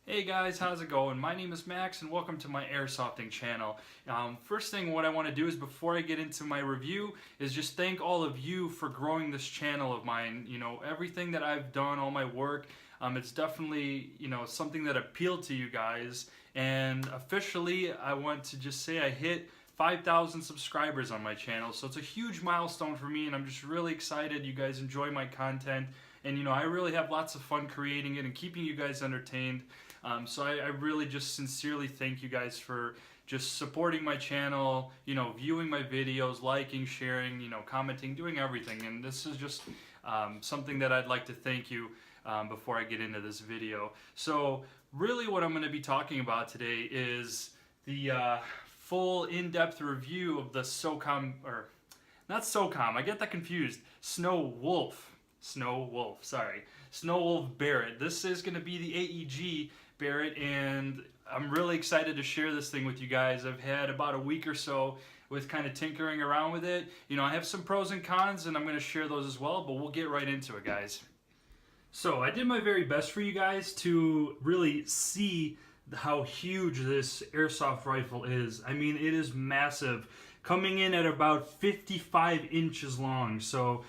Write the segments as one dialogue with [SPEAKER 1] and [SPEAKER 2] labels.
[SPEAKER 1] Hey guys, how's it going? My name is Max and welcome to my airsofting channel. First thing what I want to do is before I get into my review is just thank all of you for growing this channel of mine. You know, everything that I've done, all my work, it's definitely, something that appealed to you guys. And officially, I want to just say I hit 5,000 subscribers on my channel. So it's a huge milestone for me and I'm just really excited you guys enjoy my content. And I really have lots of fun creating it and keeping you guys entertained. So I really just sincerely thank you guys for just supporting my channel, viewing my videos, liking, sharing, commenting, doing everything. And this is just something that I'd like to thank you before I get into this video. So really what I'm going to be talking about today is the full in-depth review of the SOCOM, or not SOCOM, I get that confused, Snow Wolf, sorry. Snow Wolf Barrett. This is going to be the AEG Barrett, and I'm really excited to share this thing with you guys. I've had about a week or so with kind of tinkering around with it. I have some pros and cons, and I'm going to share those as well, but we'll get right into it, guys. So I did my very best for you guys to really see how huge this airsoft rifle is. I mean, it is massive, coming in at about 55 inches long. So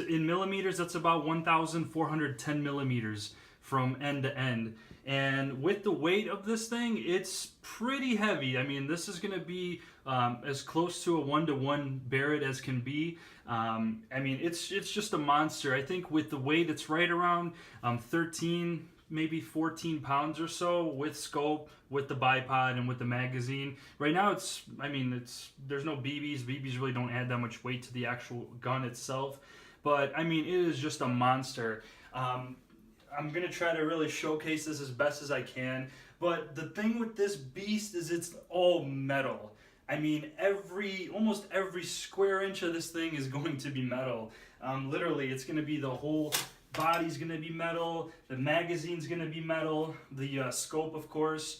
[SPEAKER 1] in millimeters, that's about 1,410 millimeters from end to end. And with the weight of this thing, it's pretty heavy. I mean, this is going to be as close to a 1-to-1 Barrett as can be. I mean, it's just a monster. I think with the weight, it's right around 13, maybe 14 pounds or so with scope, with the bipod, and with the magazine. Right now, there's no BBs. BBs really don't add that much weight to the actual gun itself. But, I mean, it is just a monster. I'm going to try to really showcase this as best as I can. But the thing with this beast is it's all metal. I mean, almost every square inch of this thing is going to be metal. Literally, it's going to be the whole body's going to be metal. The magazine's going to be metal. The scope, of course,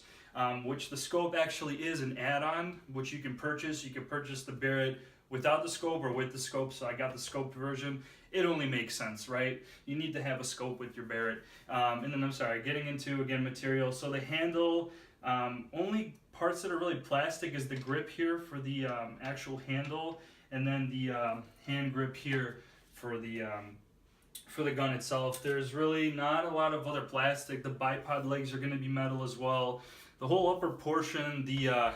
[SPEAKER 1] which the scope actually is an add-on, which you can purchase. You can purchase the Barrett without the scope or with the scope, so I got the scoped version. It only makes sense, right? You need to have a scope with your Barrett. And then, I'm sorry, getting into, again, material. So the handle, only parts that are really plastic is the grip here for the actual handle, and then the hand grip here for the gun itself. There's really not a lot of other plastic. The bipod legs are going to be metal as well. The whole upper portion, the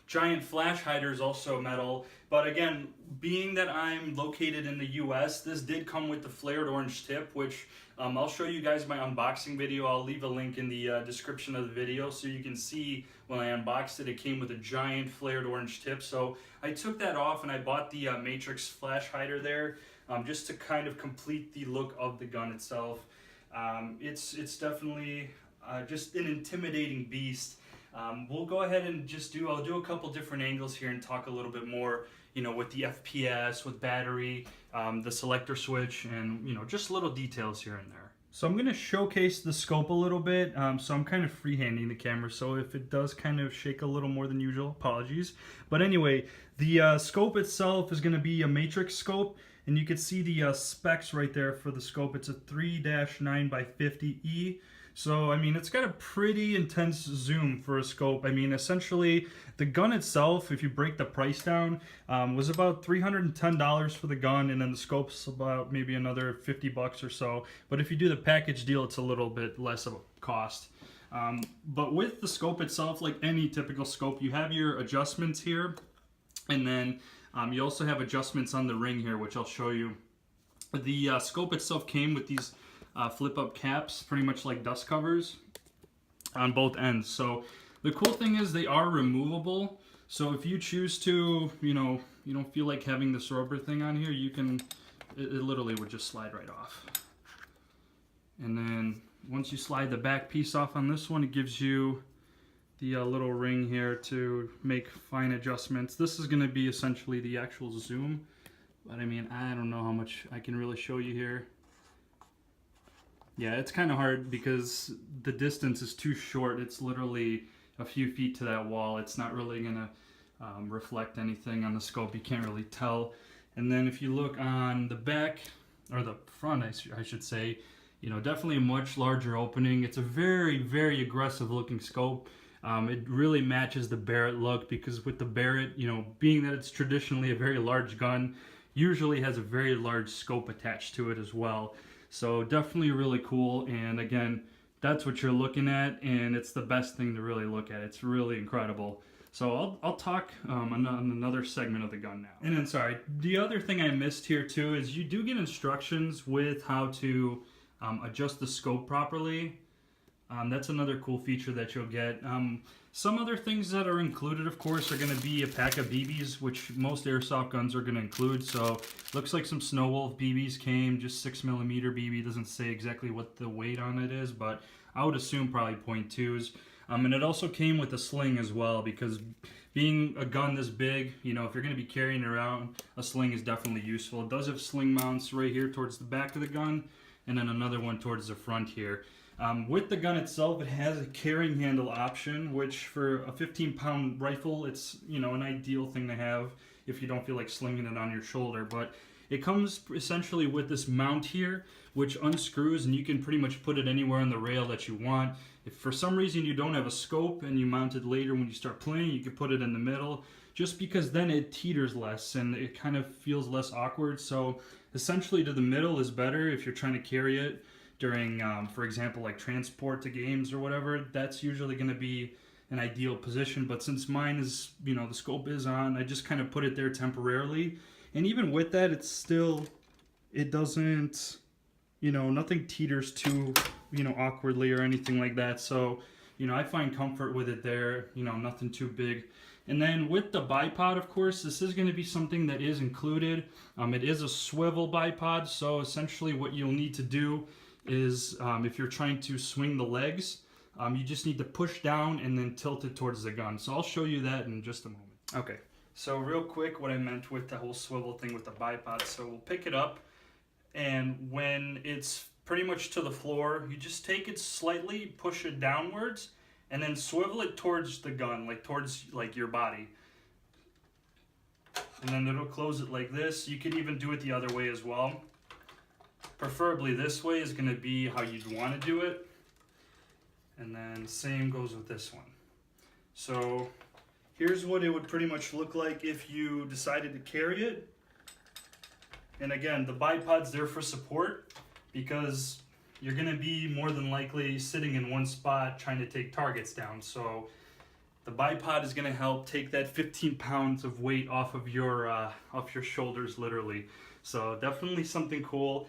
[SPEAKER 1] giant flash hider is also metal, but again, being that I'm located in the US, this did come with the flared orange tip, which I'll show you guys my unboxing video. I'll leave a link in the description of the video so you can see when I unboxed it. It came with a giant flared orange tip, so I took that off and I bought the Matrix flash hider there just to kind of complete the look of the gun itself. It's definitely just an intimidating beast. We'll go ahead and I'll do a couple different angles here and talk a little bit more, with the FPS, with battery, the selector switch, and, just little details here and there. So I'm going to showcase the scope a little bit. So I'm kind of freehanding the camera, so if it does kind of shake a little more than usual, apologies. But anyway, the scope itself is going to be a matrix scope, and you can see the specs right there for the scope. It's a 3-9x50E. So, I mean, it's got a pretty intense zoom for a scope. I mean, essentially, the gun itself, if you break the price down, was about $310 for the gun, and then the scope's about maybe another 50 bucks or so. But if you do the package deal, it's a little bit less of a cost. But with the scope itself, like any typical scope, you have your adjustments here, and then you also have adjustments on the ring here, which I'll show you. The scope itself came with these flip-up caps, pretty much like dust covers on both ends. So the cool thing is they are removable. So if you choose to, you don't feel like having this rubber thing on here, you can, it literally would just slide right off. And then once you slide the back piece off on this one, it gives you the little ring here to make fine adjustments. This is going to be essentially the actual zoom, but I mean, I don't know how much I can really show you here. Yeah, it's kind of hard because the distance is too short. It's literally a few feet to that wall. It's not really going to reflect anything on the scope. You can't really tell. And then if you look on the back, or the front, I should say, You know, definitely a much larger opening. It's a very, very aggressive looking scope. It really matches the Barrett look because with the Barrett, you know, being that it's traditionally a very large gun, usually has a very large scope attached to it as well. So definitely really cool. And again, that's what you're looking at, and it's the best thing to really look at. It's really incredible. So I'll talk on another segment of the gun now. And then, sorry, the other thing I missed here too is you do get instructions with how to adjust the scope properly. That's another cool feature that you'll get. Some other things that are included, of course, are going to be a pack of BBs, which most airsoft guns are going to include. So looks like some Snow Wolf BBs came, just 6mm BB. Doesn't say exactly what the weight on it is, but I would assume probably .2s. And it also came with a sling as well, because being a gun this big, you know, if you're going to be carrying it around, a sling is definitely useful. It does have sling mounts right here towards the back of the gun, and then another one towards the front here. With the gun itself, it has a carrying handle option, which for a 15-pound rifle, it's, you know, an ideal thing to have if you don't feel like slinging it on your shoulder. But it comes essentially with this mount here, which unscrews, and you can pretty much put it anywhere on the rail that you want. If for some reason you don't have a scope and you mount it later when you start playing, you can put it in the middle, just because then it teeters less and it kind of feels less awkward. So essentially to the middle is better if you're trying to carry it during, for example, like transport to games or whatever. That's usually going to be an ideal position. But since mine is, you know, the scope is on, I just kind of put it there temporarily. And even with that, it's still, it doesn't, you know, nothing teeters too, you know, awkwardly or anything like that. So, you know, I find comfort with it there, you know, nothing too big. And then with the bipod, of course, this is going to be something that is included. It is a swivel bipod, so essentially what you'll need to do is if you're trying to swing the legs, you just need to push down and then tilt it towards the gun. So I'll show you that in just a moment. Okay, so real quick, what I meant with the whole swivel thing with the bipod. So we'll pick it up, and when it's pretty much to the floor, you just take it slightly, push it downwards, and then swivel it towards the gun, like towards like your body. And then it'll close it like this. You could even do it the other way as well. Preferably this way is going to be how you'd want to do it. And then same goes with this one. So here's what it would pretty much look like if you decided to carry it. And again, the bipod's there for support because you're going to be more than likely sitting in one spot trying to take targets down. So the bipod is going to help take that 15 pounds of weight off of your shoulders, literally. So definitely something cool.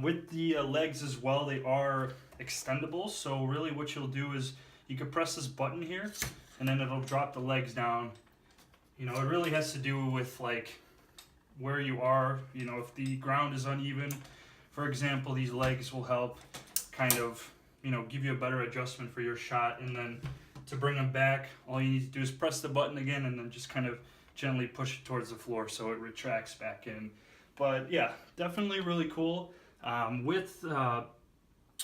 [SPEAKER 1] With the legs as well, they are extendable. So really what you'll do is you can press this button here and then it'll drop the legs down. You know, it really has to do with like where you are. You know, if the ground is uneven, for example, these legs will help kind of, you know, give you a better adjustment for your shot. And then to bring them back, all you need to do is press the button again and then just kind of gently push it towards the floor so it retracts back in. But yeah, definitely really cool.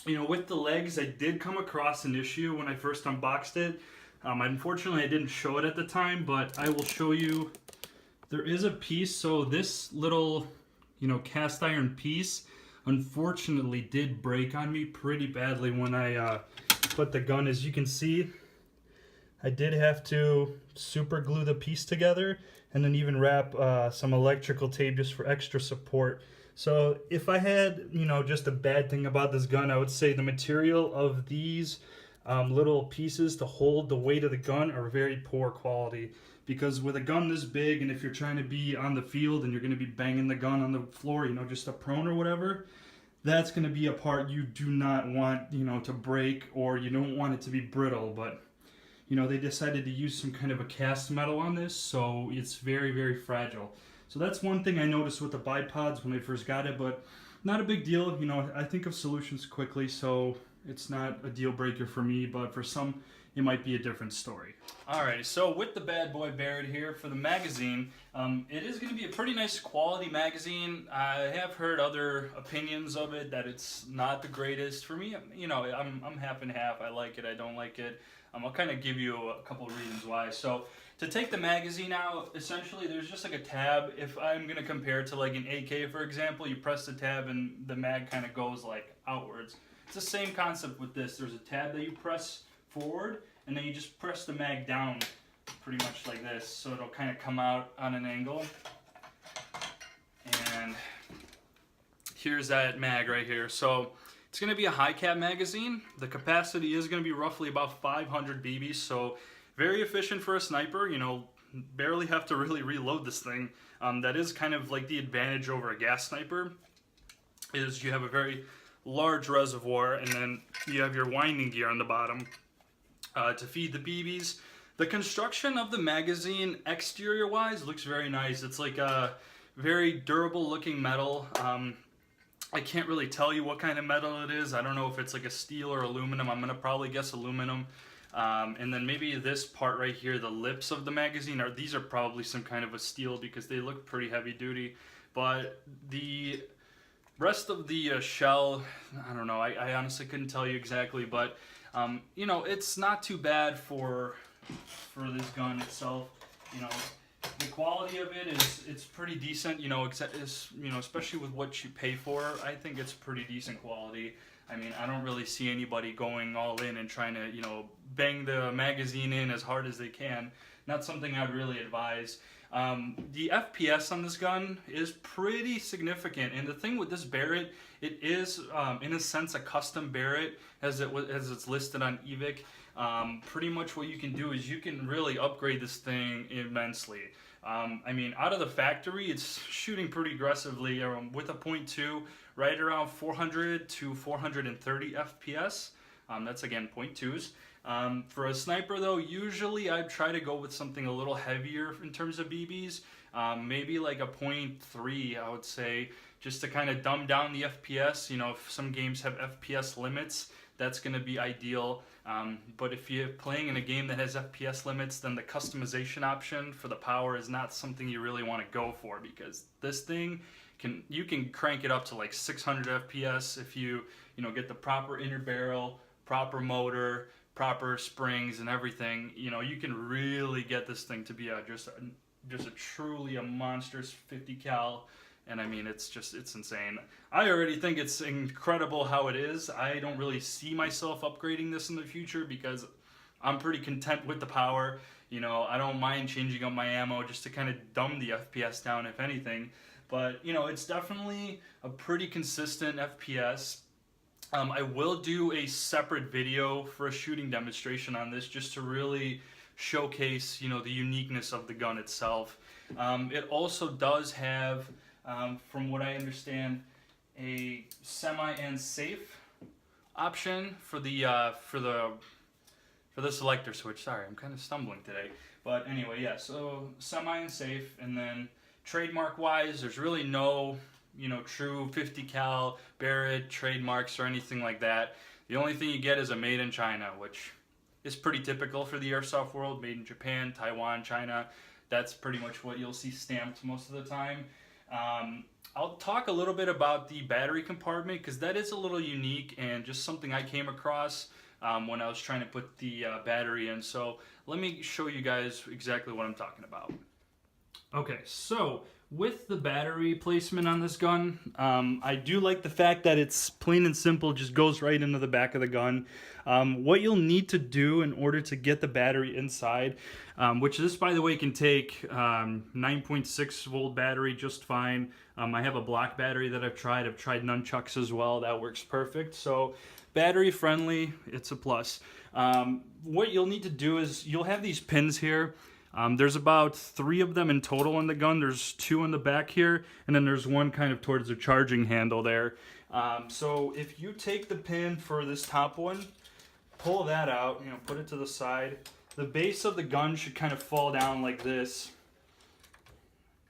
[SPEAKER 1] You know, with the legs, I did come across an issue when I first unboxed it. Unfortunately, I didn't show it at the time, but I will show you. There is a piece, so this little, you know, cast iron piece, unfortunately, did break on me pretty badly when I put the gun. As you can see, I did have to super glue the piece together and then even wrap some electrical tape just for extra support. So if I had, you know, just a bad thing about this gun, I would say the material of these little pieces to hold the weight of the gun are very poor quality. Because with a gun this big, and if you're trying to be on the field and you're going to be banging the gun on the floor, you know, just a prone or whatever, that's going to be a part you do not want, you know, to break, or you don't want it to be brittle. But, you know, they decided to use some kind of a cast metal on this, so it's very, very fragile. So that's one thing I noticed with the bipods when I first got it, but not a big deal. You know, I think of solutions quickly, so it's not a deal breaker for me. But for some, it might be a different story. Alright, so with the bad boy Barrett here for the magazine, it is going to be a pretty nice quality magazine. I have heard other opinions of it that it's not the greatest. For me, you know, I'm half and half. I like it, I don't like it. I'll kind of give you a couple of reasons why. So to take the magazine out, essentially there's just like a tab. If I'm going to compare it to like an AK, for example, you press the tab and the mag kind of goes like outwards. It's the same concept with this. There's a tab that you press forward, and then you just press the mag down pretty much like this, so it'll kind of come out on an angle. And here's that mag right here. So it's going to be a high cap magazine. The capacity is going to be roughly about 500 BBs, so very efficient for a sniper. You know, barely have to really reload this thing. That is kind of like the advantage over a gas sniper, is you have a very large reservoir, and then you have your winding gear on the bottom to feed the BBs. The construction of the magazine, exterior wise, looks very nice. It's like a very durable looking metal. I can't really tell you what kind of metal it is. I don't know if it's like a steel or aluminum. I'm gonna probably guess aluminum. And then maybe this part right here, the lips of the magazine, these are probably some kind of a steel because they look pretty heavy duty. But the rest of the shell, I don't know, I honestly couldn't tell you exactly, but you know, it's not too bad for this gun itself. You know, the quality of it it's pretty decent, you know, especially with what you pay for. I think it's pretty decent quality. I mean, I don't really see anybody going all in and trying to, you know, bang the magazine in as hard as they can. Not something I'd really advise. The FPS on this gun is pretty significant, and the thing with this Barrett, it is in a sense a custom Barrett as it's listed on eVic. Pretty much what you can do is you can really upgrade this thing immensely. I mean, out of the factory, it's shooting pretty aggressively with a .2, right around 400 to 430 FPS. That's again .2s. For a sniper though, usually I try to go with something a little heavier in terms of BBs, maybe like a .3, I would say, just to kind of dumb down the FPS. You know, if some games have FPS limits, that's going to be ideal. But if you're playing in a game that has FPS limits, then the customization option for the power is not something you really want to go for, because this thing you can crank it up to like 600 FPS if you know, get the proper inner barrel, proper motor, proper springs and everything. You know, you can really get this thing to be just a truly a monstrous 50 cal. And I mean, it's insane. I already think it's incredible how it is. I don't really see myself upgrading this in the future because I'm pretty content with the power. You know, I don't mind changing up my ammo just to kind of dumb the FPS down, if anything. But, you know, it's definitely a pretty consistent FPS. I will do a separate video for a shooting demonstration on this, just to really showcase, you know, the uniqueness of the gun itself. It also does have, from what I understand, a semi and safe option for the selector switch. Sorry, I'm kind of stumbling today. But anyway, yeah, so semi and safe, and then trademark wise, there's really no, you know, true 50 cal Barrett trademarks or anything like that. The only thing you get is a made in China, which is pretty typical for the airsoft world. Made in Japan, Taiwan, China. That's pretty much what you'll see stamped most of the time. I'll talk a little bit about the battery compartment, because that is a little unique and just something I came across when I was trying to put the battery in. So let me show you guys exactly what I'm talking about. Okay, so with the battery placement on this gun, I do like the fact that it's plain and simple, just goes right into the back of the gun. What you'll need to do in order to get the battery inside, which this, by the way, can take 9.6 volt battery just fine. I have a block battery that I've tried nunchucks as well. That works perfect. So battery friendly, it's a plus. What you'll need to do is you'll have these pins here. There's about 3 of them in total in the gun. There's 2 in the back here, and then there's one kind of towards the charging handle there. So if you take the pin for this top one, pull that out, you know, put it to the side. The base of the gun should kind of fall down like this.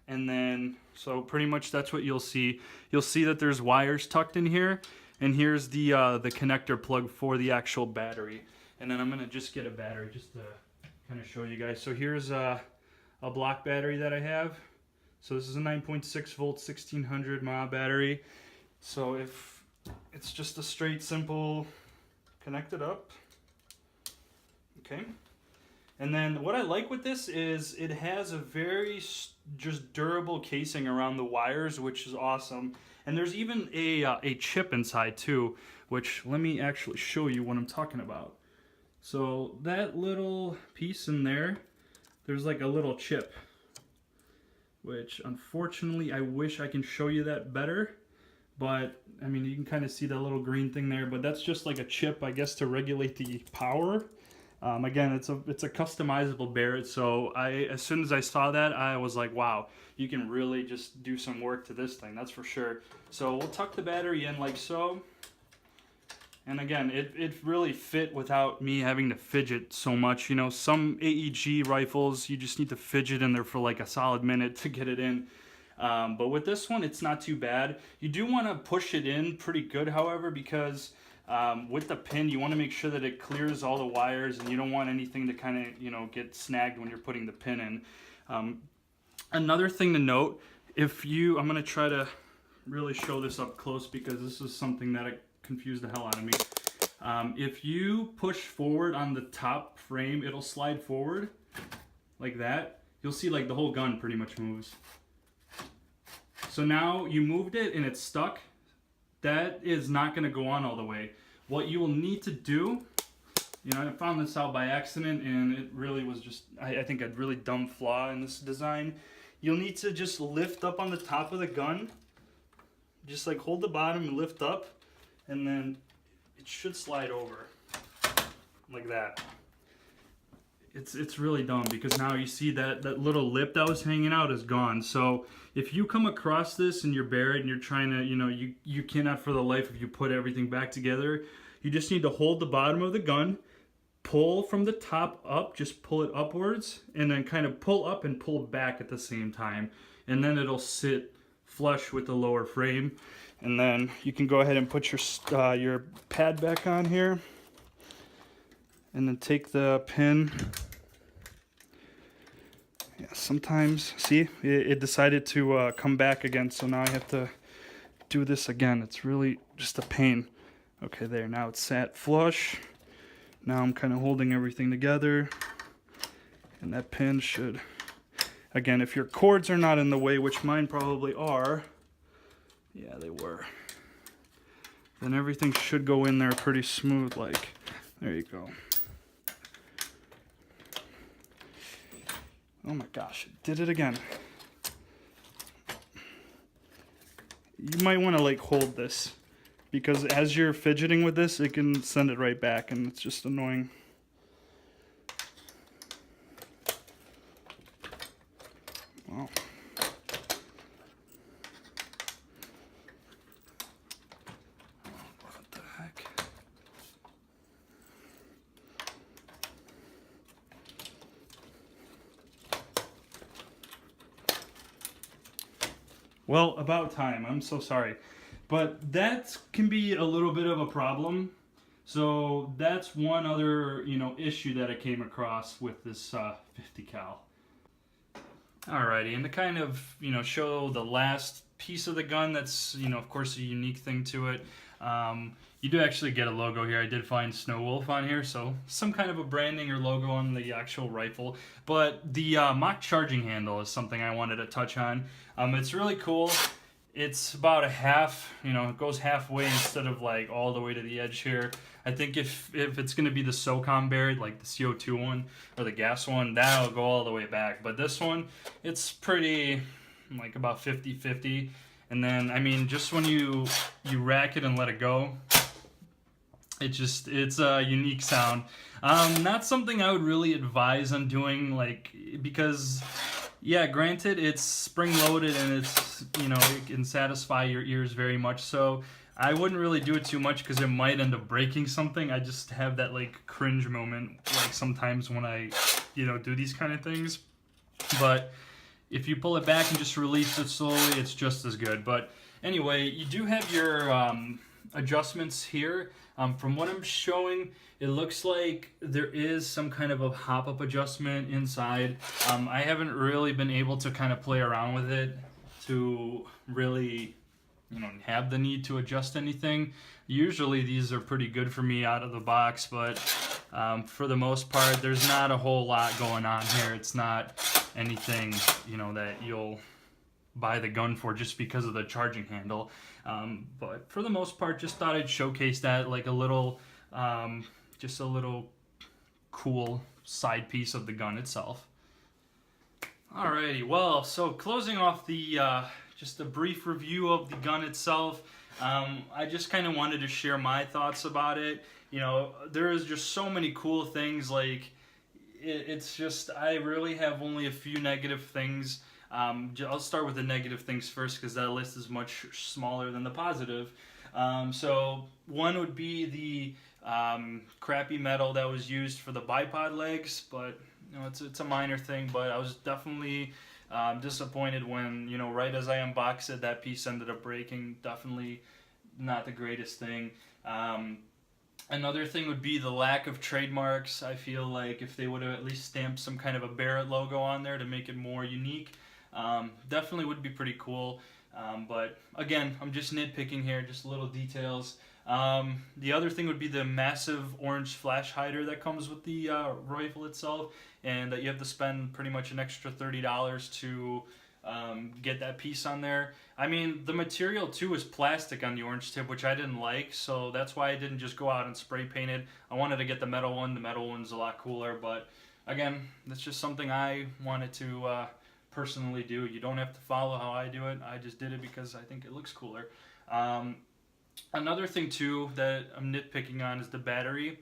[SPEAKER 1] And then, so pretty much that's what you'll see. You'll see that there's wires tucked in here, and here's the connector plug for the actual battery. And then I'm gonna just get a battery just to kind of show you guys. So here's a block battery that I have. So this is a 9.6 volt 1600 mAh battery. So if it's just a straight simple connect it up, okay. And then what I like with this is it has a very just durable casing around the wires, which is awesome. And there's even a chip inside too, which let me actually show you what I'm talking about. So that little piece in there, there's like a little chip, which unfortunately I wish I can show you that better. But I mean, you can kind of see that little green thing there, but that's just like a chip, I guess, to regulate the power. Again, it's a customizable Barrett, so as soon as I saw that, I was like, wow, you can really just do some work to this thing, that's for sure. So we'll tuck the battery in like so. And again, it really fit without me having to fidget so much. You know, some AEG rifles, you just need to fidget in there for like a solid minute to get it in. But with this one, it's not too bad. You do want to push it in pretty good, however, because with the pin, you want to make sure that it clears all the wires, and you don't want anything to kind of, you know, get snagged when you're putting the pin in. Another thing to note, I'm going to try to really show this up close because this is something that confused the hell out of me. If you push forward on the top frame, it'll slide forward like that. You'll see like the whole gun pretty much moves. So now you moved it and it's stuck. That is not going to go on all the way. What you will need to do, you know, I found this out by accident and it really was just, I think a really dumb flaw in this design. You'll need to just lift up on the top of the gun. Just like hold the bottom and lift up, and then it should slide over like that. It's really dumb because now you see that little lip that was hanging out is gone. So if you come across this and you're Barrett and you're trying to, you know, you cannot for the life of you put everything back together, you just need to hold the bottom of the gun, pull from the top up, just pull it upwards, and then kind of pull up and pull back at the same time. And then it'll sit flush with the lower frame. And then you can go ahead and put your pad back on here. And then take the pin. Yeah, sometimes, see, it decided to come back again, so now I have to do this again. It's really just a pain. Okay, there, now it's sat flush. Now I'm kind of holding everything together. And that pin should, again, if your cords are not in the way, which mine probably are, yeah, they were, then everything should go in there pretty smooth, like, there you go. Oh my gosh, it did it again. You might want to like hold this because as you're fidgeting with this, it can send it right back and it's just annoying. Wow. What the heck? Well, about time. I'm so sorry. But that can be a little bit of a problem. So that's one other, you know, issue that I came across with this 50 cal. Alrighty, and to kind of, you know, show the last piece of the gun that's, you know, of course a unique thing to it. You do actually get a logo here. I did find Snow Wolf on here, so some kind of a branding or logo on the actual rifle. But the mock charging handle is something I wanted to touch on. It's really cool. It's about a half, you know, it goes halfway instead of like all the way to the edge here. I think if it's going to be the SOCOM Barrett, like the CO2 one or the gas one, that'll go all the way back. But this one, it's pretty, like about 50-50. And then, I mean, just when you rack it and let it go, it's a unique sound. Not something I would really advise on doing, like, because, yeah, granted, it's spring-loaded and it's, you know, it can satisfy your ears very much. So I wouldn't really do it too much because it might end up breaking something. I just have that, like, cringe moment, like, sometimes when I, you know, do these kind of things. But if you pull it back and just release it slowly, it's just as good. But anyway, you do have your adjustments here. From what I'm showing, it looks like there is some kind of a hop-up adjustment inside. I haven't really been able to kind of play around with it to really, have the need to adjust anything. Usually these are pretty good for me out of the box, but for the most part, there's not a whole lot going on here. It's not anything, that you'll buy the gun for just because of the charging handle. But for the most part, just thought I'd showcase that, like a little, just a little cool side piece of the gun itself. Alrighty, well, so closing off the, just a brief review of the gun itself, I just kind of wanted to share my thoughts about it. There is just so many cool things, like, it's just, I really have only a few negative things. I'll start with the negative things first because that list is much smaller than the positive. So one would be the crappy metal that was used for the bipod legs, but it's a minor thing. But I was definitely disappointed when right as I unboxed it, that piece ended up breaking. Definitely not the greatest thing. Another thing would be the lack of trademarks. I feel like if they would have at least stamped some kind of a Barrett logo on there to make it more unique, definitely would be pretty cool. But again, I'm just nitpicking here, just little details. The other thing would be the massive orange flash hider that comes with the rifle itself, and that you have to spend pretty much an extra $30 to get that piece on there. I mean, the material too is plastic on the orange tip, which I didn't like, so that's why I didn't just go out and spray paint it. I wanted to get the metal one. The metal one's a lot cooler, but again, that's just something I wanted to personally do. You don't have to follow how I do it. I just did it because I think it looks cooler. Another thing too that I'm nitpicking on is the battery.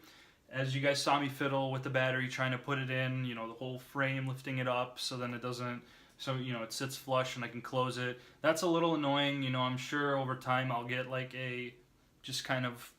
[SPEAKER 1] As you guys saw me fiddle with the battery, trying to put it in, the whole frame, lifting it up so then it doesn't, so it sits flush and I can close it. That's a little annoying. I'm sure over time I'll get like just kind of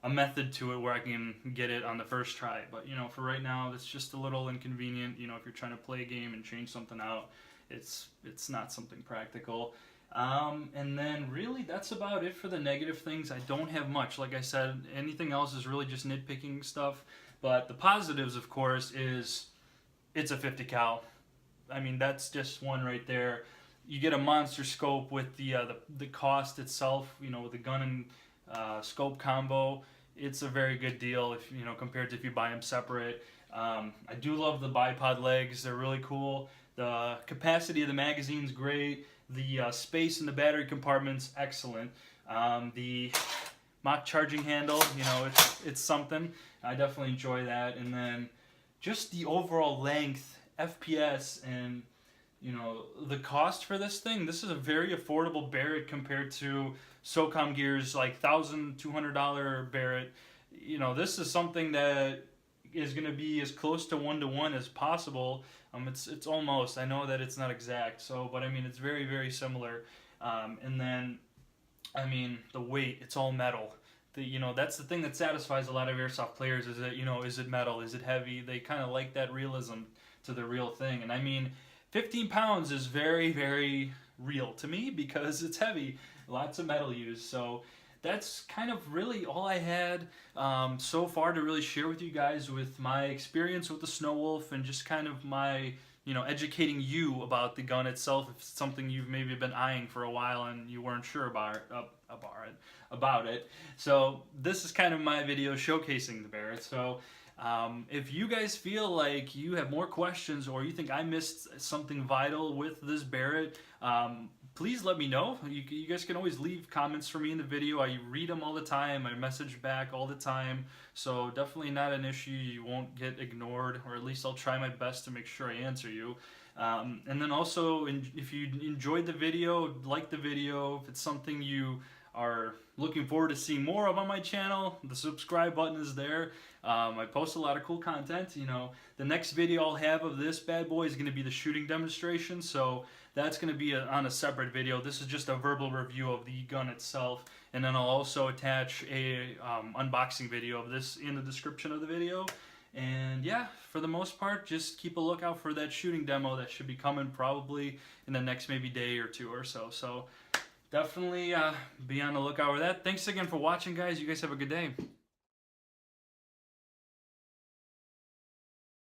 [SPEAKER 1] a method to it where I can get it on the first try. But for right now, it's just a little inconvenient. If you're trying to play a game and change something out, it's not something practical. And then really that's about it for the negative things. I don't have much. Like I said, anything else is really just nitpicking stuff. But the positives, of course, is it's a 50 cal. I mean, that's just one right there. You get a monster scope with the cost itself, with the gun and scope combo. It's a very good deal if compared to if you buy them separate. I do love the bipod legs. They're really cool. The capacity of the magazine's great. The space in the battery compartment's excellent. The mock charging handle, it's something. I definitely enjoy that. And then just the overall length, FPS, and the cost for this thing. This is a very affordable Barrett compared to SOCOM Gear's like $1,200 Barrett. This is something that is going to be as close to 1-to-1 as possible. It's almost. I know that it's not exact. So, but I mean, it's very, very similar. And then, I mean, the weight. It's all metal. That's the thing that satisfies a lot of airsoft players. Is that is it metal? Is it heavy? They kind of like that realism to the real thing. And I mean, 15 pounds is very, very real to me because it's heavy. Lots of metal used. So that's kind of really all I had so far to really share with you guys with my experience with the Snow Wolf and just kind of my, educating you about the gun itself. If it's something you've maybe been eyeing for a while and you weren't sure about it. So this is kind of my video showcasing the Barrett. So if you guys feel like you have more questions or you think I missed something vital with this Barrett, please let me know. You guys can always leave comments for me in the video. I read them all the time. I message back all the time. So definitely not an issue. You won't get ignored, or at least I'll try my best to make sure I answer you. And then also, if you enjoyed the video, like the video, if it's something you are looking forward to seeing more of on my channel, the subscribe button is there. I post a lot of cool content. The next video I'll have of this bad boy is going to be the shooting demonstration, so that's going to be on a separate video. This is just a verbal review of the gun itself, and then I'll also attach a unboxing video of this in the description of the video. And yeah, for the most part, just keep a lookout for that shooting demo that should be coming probably in the next maybe day or two or so. So definitely be on the lookout for that. Thanks again for watching, guys. You guys have a good day.